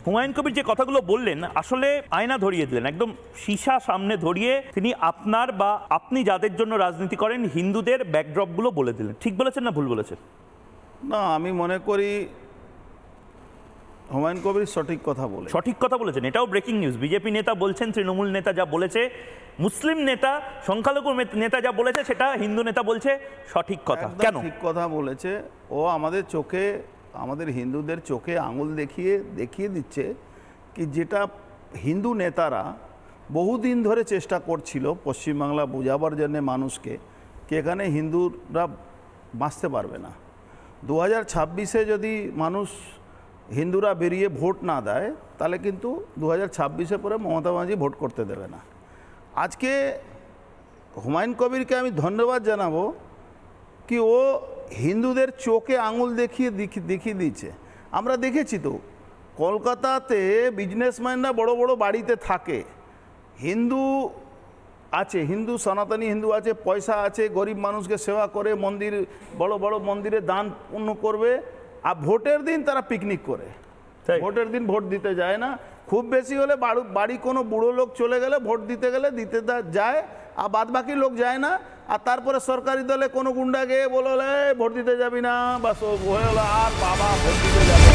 হুমায়ুন কবির যে কথাগুলো বললেন আসলে আয়না ধরিয়ে দিলেন, একদম সীসা সামনে ধরিয়ে তিনি আপনার বা আপনি যাদের জন্য রাজনীতি করেন হিন্দুদের ব্যাকড্রপগুলো বলে দিলেন। ঠিক বলেছেন না ভুল বলেছেন? না, আমি মনে করি হুমায়ুন কবির সঠিক কথা বলেছেন। এটাও ব্রেকিং নিউজ। বিজেপি নেতা বলছেন তৃণমূল নেতা যা বলেছে, মুসলিম নেতা, সংখ্যালঘু নেতা যা বলেছে সেটা হিন্দু নেতা বলছে সঠিক কথা। কেন? ঠিক কথা বলেছে। ও আমাদের চোখে, আমাদের হিন্দুদের চোখে আঙুল দেখিয়ে দিচ্ছে কি যেটা হিন্দু নেতারা বহুদিন ধরে চেষ্টা করছিল পশ্চিমবাংলা বোঝাবার জন্য মানুষকে, কি এখানে হিন্দুরা বাঁচতে পারবে না। 2026-এ যদি হিন্দুরা বেরিয়ে ভোট না দেয় তাহলে কিন্তু 2026-এ পরে মমতা ব্যানার্জি ভোট করতে দেবে না। আজকে হুমায়ুন কবিরকে আমি ধন্যবাদ জানাবো কি ও হিন্দুদের চোখে আঙুল দেখিয়ে দিচ্ছে। আমরা দেখেছি তো কলকাতাতে বিজনেসম্যানরা বড় বড় বাড়িতে থাকে, হিন্দু আছে, হিন্দু সনাতনী হিন্দু আছে, পয়সা আছে, গরিব মানুষকে সেবা করে, মন্দির বড় বড় মন্দিরে দান পুণ্য করবে, আর ভোটের দিন তারা পিকনিক করে। ভোটের দিন ভোট দিতে যায় না, খুব বেশি হলে বাড়ি কোনো বুড়ো লোক চলে গেলে ভোট দিতে গেলে যায়, আর বাদ বাকি লোক যায় না। আর তারপরে সরকারি দলে কোনো গুন্ডা গিয়ে বলে ভোট দিতে যাবি না, বাস হয়ে হলো আর বাবা ভোট দিতে যাবে।